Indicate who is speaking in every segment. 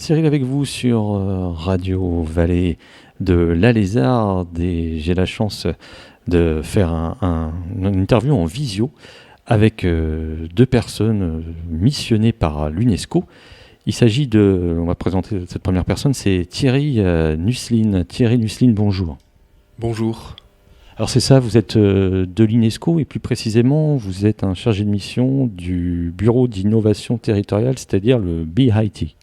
Speaker 1: Cyril avec vous sur Radio Vallée de la Lézarde et j'ai la chance de faire une interview en visio avec deux personnes missionnées par l'UNESCO. Il s'agit on va présenter cette première personne, c'est Thierry Nussline. Thierry Nussline, bonjour.
Speaker 2: Bonjour.
Speaker 1: Alors c'est ça, vous êtes de l'UNESCO et plus précisément, vous êtes un chargé de mission du Bureau d'innovation territoriale, c'est-à-dire le BIT.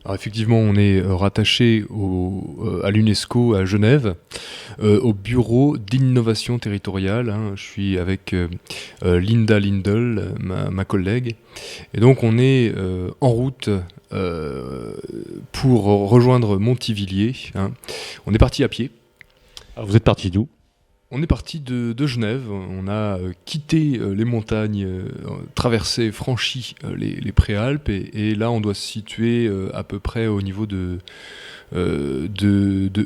Speaker 2: Alors effectivement, on est rattaché à l'UNESCO à Genève, au Bureau d'innovation territoriale. Je suis avec Linda Lindel, ma collègue. Et donc on est en route pour rejoindre Montivilliers. On est parti à pied.
Speaker 1: Alors vous êtes parti d'où ?
Speaker 2: On est parti de Genève, on a quitté les montagnes, traversé, franchi les préalpes et là on doit se situer à peu près au niveau de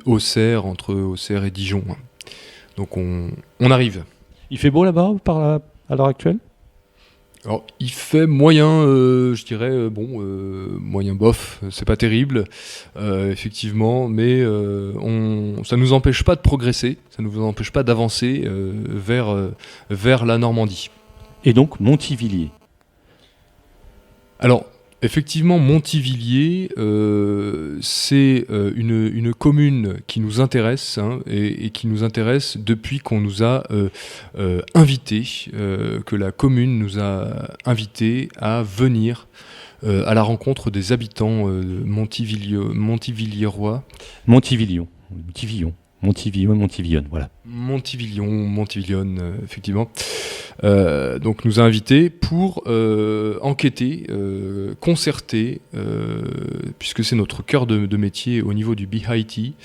Speaker 2: Auxerre, entre Auxerre et Dijon. Donc on arrive.
Speaker 1: Il fait beau là-bas à l'heure actuelle ?
Speaker 2: Alors, il fait moyen, je dirais, moyen bof, c'est pas terrible, effectivement, mais ça nous empêche pas de progresser, ça nous empêche pas d'avancer vers la Normandie.
Speaker 1: Et donc Montivilliers.
Speaker 2: Alors, effectivement, Montivilliers, c'est une commune qui nous intéresse et qui nous intéresse depuis qu'on nous a invités, que la commune nous a invités à venir à la rencontre des habitants montivilliérois.
Speaker 1: Montivillon, voilà.
Speaker 2: Montivillon, effectivement. Donc nous a invités pour enquêter, concerter, puisque c'est notre cœur de métier au niveau du BIT,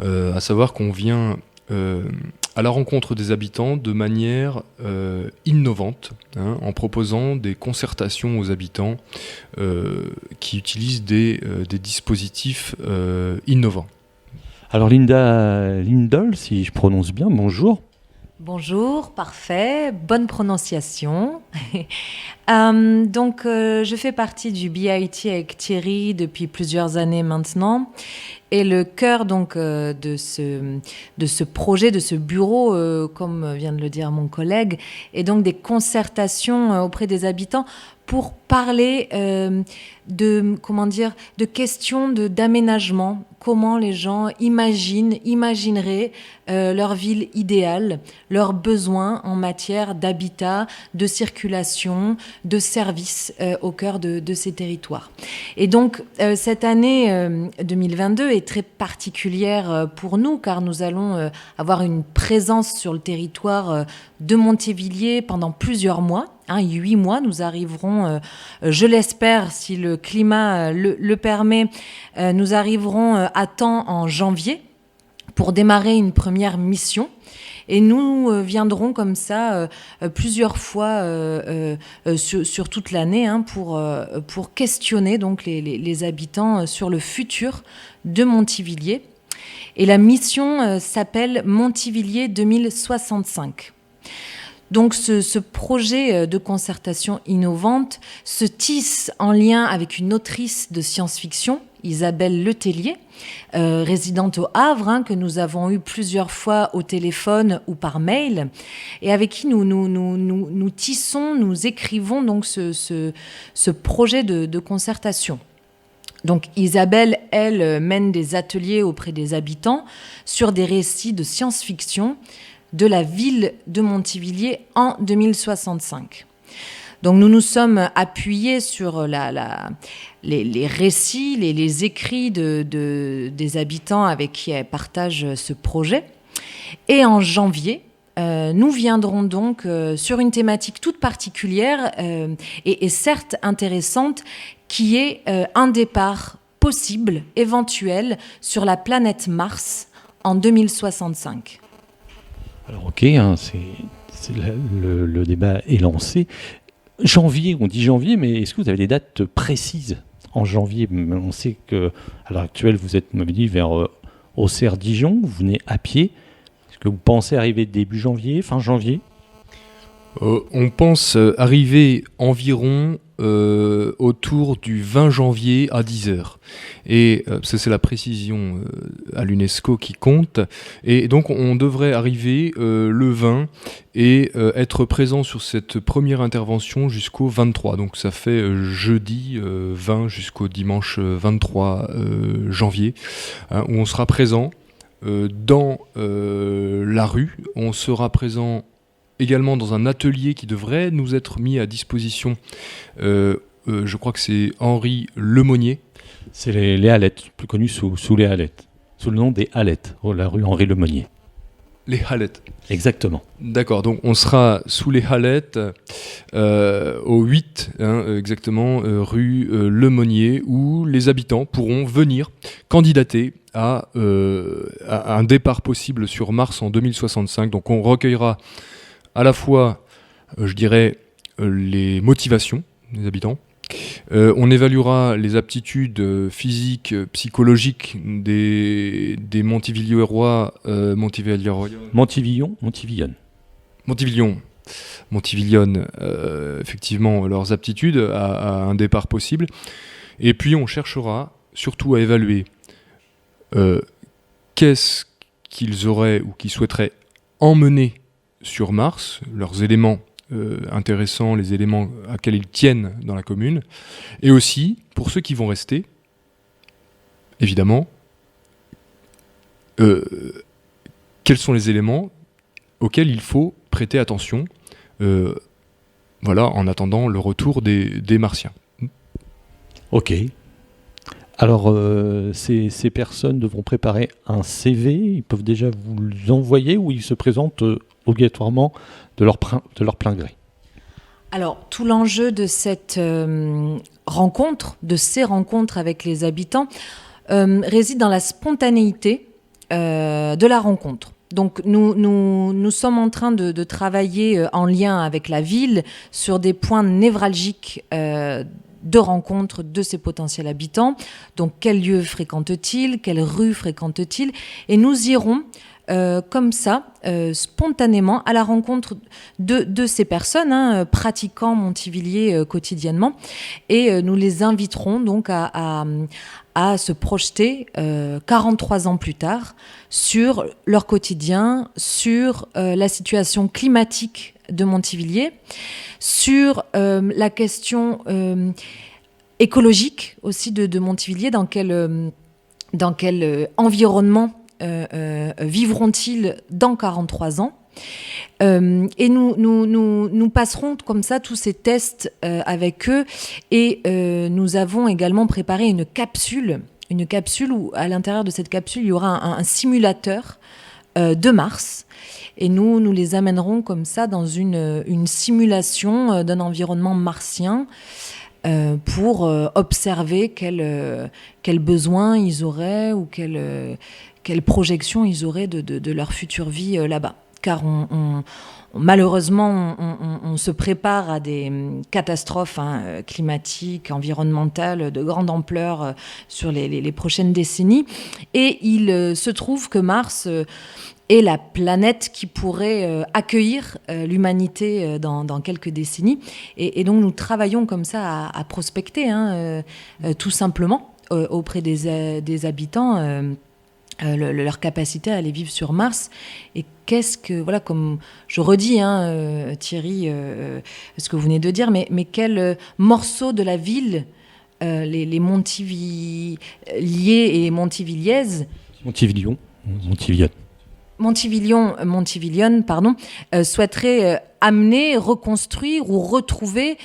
Speaker 2: à savoir qu'on vient à la rencontre des habitants de manière innovante, en proposant des concertations aux habitants qui utilisent des dispositifs innovants.
Speaker 1: Alors Linda Lindel, si je prononce bien, bonjour.
Speaker 3: Bonjour, parfait, bonne prononciation. Je fais partie du BIT avec Thierry depuis plusieurs années maintenant. Et le cœur de ce projet, de ce bureau, comme vient de le dire mon collègue, est donc des concertations auprès des habitants pour parler de questions d'aménagement, comment les gens imagineraient leur ville idéale, leurs besoins en matière d'habitat, de circulation, de services au cœur de ces territoires. Et donc, cette année 2022 est très particulière pour nous, car nous allons avoir une présence sur le territoire de Montivilliers pendant plusieurs mois. 8 mois, nous arriverons, je l'espère, si le climat le permet, nous arriverons à temps en janvier pour démarrer une première mission. Et nous viendrons comme ça plusieurs fois sur toute l'année pour questionner donc les habitants sur le futur de Montivilliers. Et la mission s'appelle Montivilliers 2065. Donc ce projet de concertation innovante se tisse en lien avec une autrice de science-fiction, Isabelle Letellier, résidente au Havre, que nous avons eu plusieurs fois au téléphone ou par mail, et avec qui nous tissons, nous écrivons donc ce projet de concertation. Donc Isabelle, elle, mène des ateliers auprès des habitants sur des récits de science-fiction de la ville de Montivilliers en 2065. Donc nous nous sommes appuyés sur les récits, les écrits des habitants avec qui elle partage ce projet. Et en janvier, nous viendrons donc sur une thématique toute particulière et certes intéressante, qui est un départ possible, éventuel, sur la planète Mars en 2065.
Speaker 1: Alors ok, le débat est lancé. Janvier, on dit janvier, mais est-ce que vous avez des dates précises en janvier ? On sait qu'à l'heure actuelle, vous êtes, m'avez dit, vers Auxerre-Dijon, vous venez à pied. Est-ce que vous pensez arriver début janvier, fin janvier ?
Speaker 2: On pense arriver environ autour du 20 janvier à 10h. Et ça, c'est la précision à l'UNESCO qui compte. Et donc, on devrait arriver le 20 et être présent sur cette première intervention jusqu'au 23. Donc, ça fait jeudi 20 jusqu'au dimanche 23 janvier, hein, où on sera présent dans la rue. On sera présent également dans un atelier qui devrait nous être mis à disposition. Je crois que c'est Henri Lemonnier.
Speaker 1: C'est les Hallettes, plus connus sous les Hallettes, sous le nom des Hallettes, la rue Henri Lemonnier.
Speaker 2: Les Hallettes.
Speaker 1: Exactement.
Speaker 2: D'accord, donc on sera sous les Hallettes, au 8, exactement, rue Lemonnier, où les habitants pourront venir candidater à un départ possible sur Mars en 2065. Donc on recueillera à la fois, je dirais, les motivations des habitants. On évaluera les aptitudes physiques, psychologiques des Montivillonois, Montivillones, effectivement, leurs aptitudes à un départ possible. Et puis on cherchera surtout à évaluer qu'est-ce qu'ils auraient ou qu'ils souhaiteraient emmener sur Mars, leurs éléments intéressants, les éléments à quels ils tiennent dans la commune, et aussi, pour ceux qui vont rester, évidemment, quels sont les éléments auxquels il faut prêter attention, voilà, en attendant le retour des Martiens.
Speaker 1: Ok. Alors, ces personnes devront préparer un CV, ils peuvent déjà vous l'envoyer ou ils se présentent obligatoirement de leur plein gré?
Speaker 3: Alors, tout l'enjeu de cette rencontre, de ces rencontres avec les habitants, réside dans la spontanéité de la rencontre. Donc, nous sommes en train de travailler en lien avec la ville sur des points névralgiques de rencontre de ces potentiels habitants. Donc, quel lieu fréquentent-ils? Quelle rue fréquentent-ils? Et nous irons comme ça, spontanément, à la rencontre de ces personnes, pratiquant Montivilliers quotidiennement. Et nous les inviterons donc à se projeter 43 ans plus tard sur leur quotidien, sur la situation climatique de Montivilliers, sur la question écologique aussi de Montivilliers, dans quel environnement vivront-ils dans 43 ans? Et nous passerons comme ça tous ces tests avec eux. Et nous avons également préparé une capsule où, à l'intérieur de cette capsule, il y aura un simulateur de Mars. Et nous les amènerons comme ça dans une simulation d'un environnement martien pour observer quels besoins ils auraient ou quelles projections ils auraient de leur future vie là-bas. Car malheureusement, on se prépare à des catastrophes climatiques, environnementales de grande ampleur sur les prochaines décennies. Et il se trouve que Mars est la planète qui pourrait accueillir l'humanité dans quelques décennies. Et donc, nous travaillons comme ça à prospecter, tout simplement, auprès des habitants, leur capacité à aller vivre sur Mars. Et voilà, comme je redis, Thierry, ce que vous venez de dire, mais quel morceau de la ville, les Montivilliers et Montivillaises, Montivillionne, souhaiteraient amener, reconstruire ou retrouver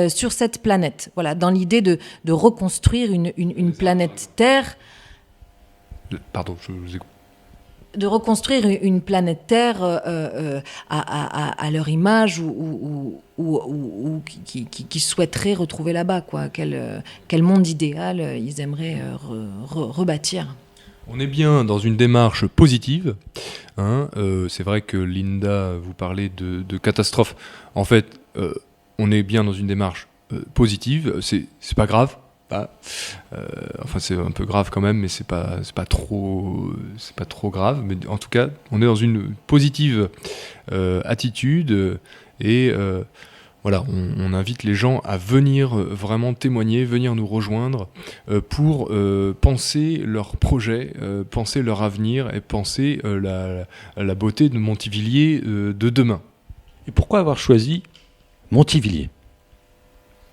Speaker 3: sur cette planète. Voilà, dans l'idée de reconstruire une planète Terre.
Speaker 2: Pardon, je vous écoute.
Speaker 3: De reconstruire une planète Terre à leur image ou qui souhaiteraient retrouver là-bas, quoi. Quel monde idéal ils aimeraient rebâtir.
Speaker 2: On est bien dans une démarche positive. C'est vrai que Linda, vous parlez de catastrophe. En fait, on est bien dans une démarche positive. C'est pas grave. Enfin, c'est un peu grave quand même, mais c'est pas trop grave. Mais en tout cas, on est dans une positive attitude Et voilà, on invite les gens à venir vraiment témoigner, venir nous rejoindre pour penser leur projet, penser leur avenir et penser la beauté de Montivilliers de demain.
Speaker 1: Et pourquoi avoir choisi Montivilliers?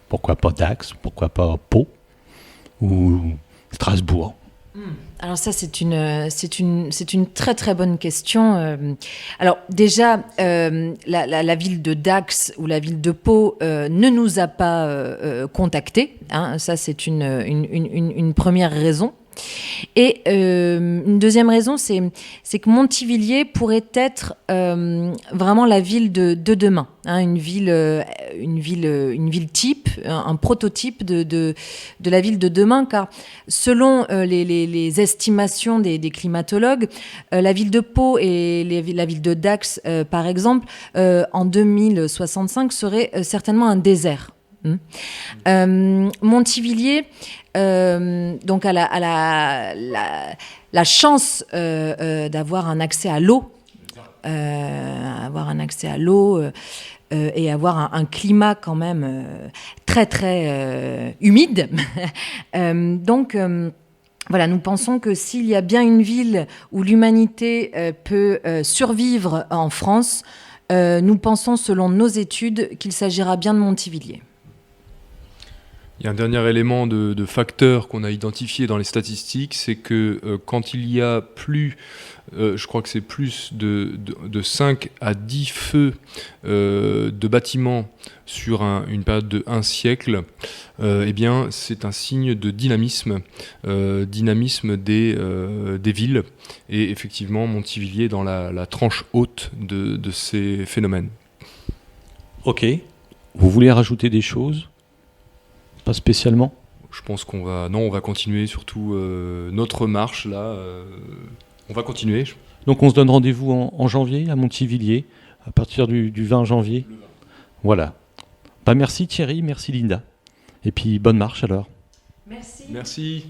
Speaker 1: Pourquoi pas Dax? Pourquoi pas Pau ou Strasbourg?
Speaker 3: Alors ça, c'est une très très bonne question. Alors déjà, la ville de Dax ou la ville de Pau ne nous a pas contactés. Hein, ça, c'est une première raison. Et une deuxième raison, c'est que Montivilliers pourrait être vraiment la ville de demain, hein, une ville type, un prototype de la ville de demain, car selon les estimations des climatologues, la ville de Pau et la ville de Dax, par exemple, en 2065 serait certainement un désert. Montivilliers donc a la chance d'avoir un accès à l'eau, et avoir un climat quand même très très humide. Donc voilà, nous pensons que s'il y a bien une ville où l'humanité peut survivre en France, nous pensons, selon nos études, qu'il s'agira bien de Montivilliers.
Speaker 2: Il y a un dernier élément de facteur qu'on a identifié dans les statistiques, c'est que quand il y a plus, je crois que c'est plus de 5 à 10 feux de bâtiments sur une période de 1 siècle, eh bien, c'est un signe de dynamisme des villes. Et effectivement, Montivilliers est dans la tranche haute de ces phénomènes.
Speaker 1: Ok. Vous voulez rajouter des choses? Pas spécialement.
Speaker 2: Je pense qu'on va continuer surtout notre marche là. On va continuer.
Speaker 1: Donc on se donne rendez-vous en janvier à Montivilliers, à partir du 20 janvier. Le 20. Voilà. Merci Thierry, merci Linda. Et puis bonne marche alors.
Speaker 3: Merci.
Speaker 2: Merci.